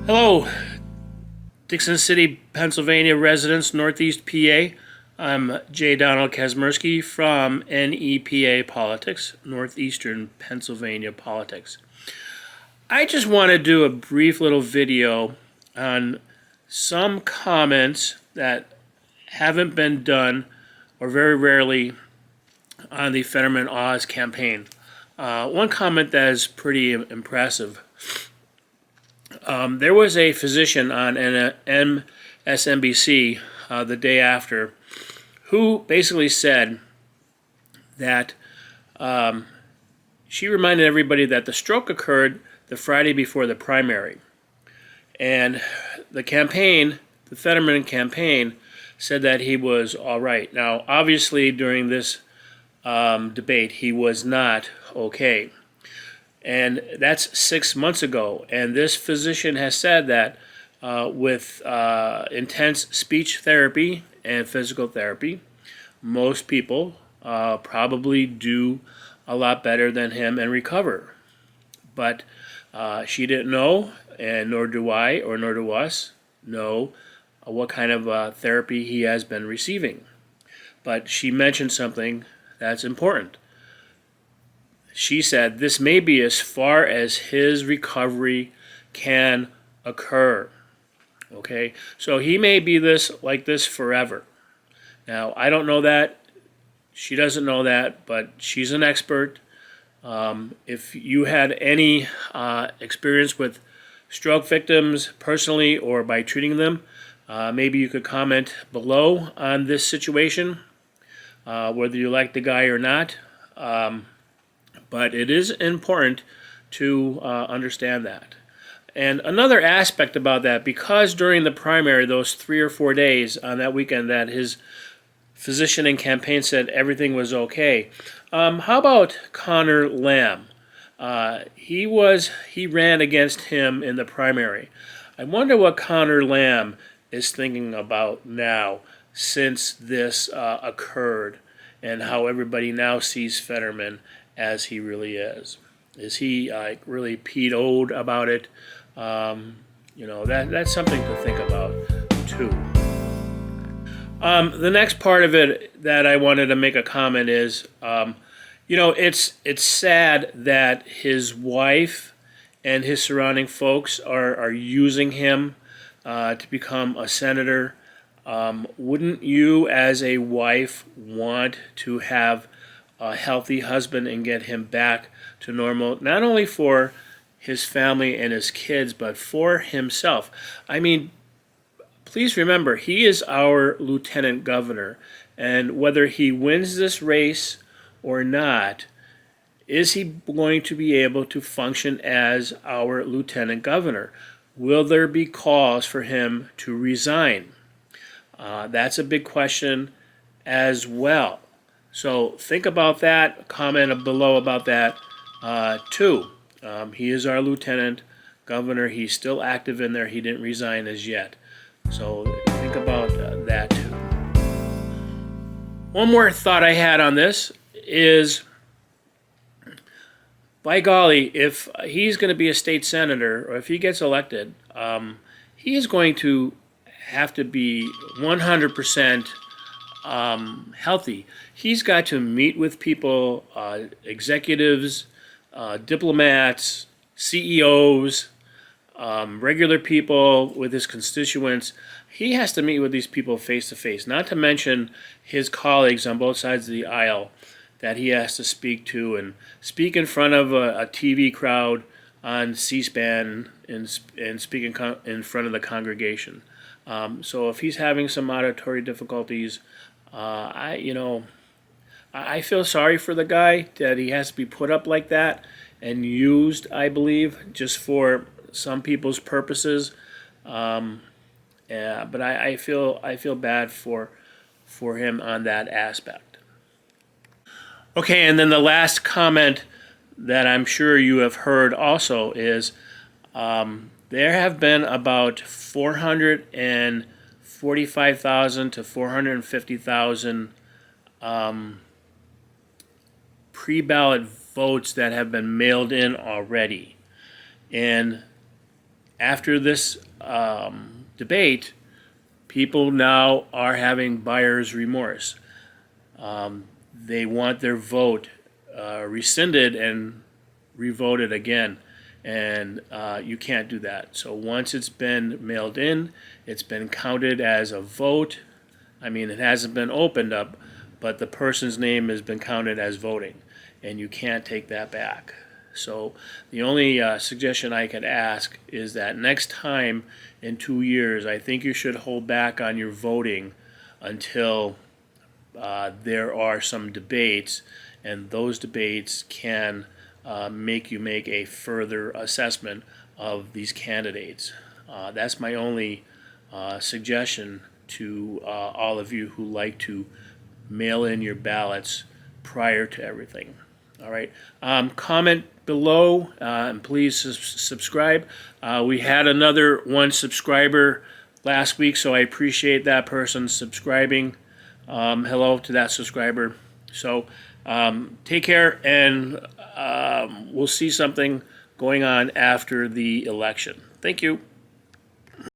Hello, Dixon City, Pennsylvania residents, Northeast PA. I'm J. Donald Kazmersky from NEPA Politics, Northeastern Pennsylvania Politics. I just want to do a brief little video on some comments that haven't been done, or very rarely, on the Fetterman Oz campaign. One comment that is pretty impressive. There was a physician on MSNBC the day after who basically said that she reminded everybody that the stroke occurred the Friday before the primary. And the campaign, the Fetterman campaign, said that he was all right. Now, obviously, during this debate, he was not okay. And that's 6 months ago. And this physician has said that with intense speech therapy and physical therapy, most people probably do a lot better than him and recover. But she didn't know, and nor do I, or nor do us, know what kind of therapy he has been receiving. But she mentioned something that's important. She said this may be as far as his recovery can occur. Okay, so he may be like this forever. Now, I don't know that. She doesn't know that, but she's an expert. If you had any experience with stroke victims personally or by treating them, maybe you could comment below on this situation, whether you like the guy or not. But it is important to understand that. And another aspect about that, because during the primary, those 3 or 4 days on that weekend that his physician and campaign said everything was okay. How about Connor Lamb? He ran against him in the primary. I wonder what Connor Lamb is thinking about now since this occurred and how everybody now sees Fetterman as he really is. Is he really PO'd about it? That's something to think about too. The next part of it that I wanted to make a comment is, it's sad that his wife and his surrounding folks are using him to become a senator. Wouldn't you, as a wife, want to have a healthy husband and get him back to normal, not only for his family and his kids, but for himself? I mean, please remember, he is our lieutenant governor, and whether he wins this race or not, is he going to be able to function as our lieutenant governor? Will there be calls for him to resign? That's a big question as well. So think about that. Comment below about that too. He is our lieutenant governor. He's still active in there. He didn't resign as yet. So think about that too. One more thought I had on this is, by golly, if he's going to be a state senator, or if he gets elected, he is going to have to be 100% healthy. He's got to meet with people, executives, diplomats, CEOs, regular people with his constituents. He has to meet with these people face to face, not to mention his colleagues on both sides of the aisle that he has to speak to, and speak in front of a TV crowd on C-SPAN and speak in front of the congregation. So if he's having some auditory difficulties, I feel sorry for the guy that he has to be put up like that and used, I believe, just for some people's purposes. But I feel bad for him on that aspect. Okay, and then the last comment that I'm sure you have heard also is, there have been about 445,000 to 450,000 pre-ballot votes that have been mailed in already. And after this debate, people now are having buyer's remorse. They want their vote rescinded and revoted again, and you can't do that. So once it's been mailed in, it's been counted as a vote. I mean, it hasn't been opened up, but the person's name has been counted as voting, and you can't take that back. So the only suggestion I could ask is that next time in 2 years, I think you should hold back on your voting until there are some debates, and those debates can make you make a further assessment of these candidates. That's my only suggestion to all of you who like to mail in your ballots prior to everything. All right. Comment below and please subscribe. We had another 1 subscriber last week, so I appreciate that person subscribing. Hello to that subscriber. So take care, and we'll see something going on after the election. Thank you.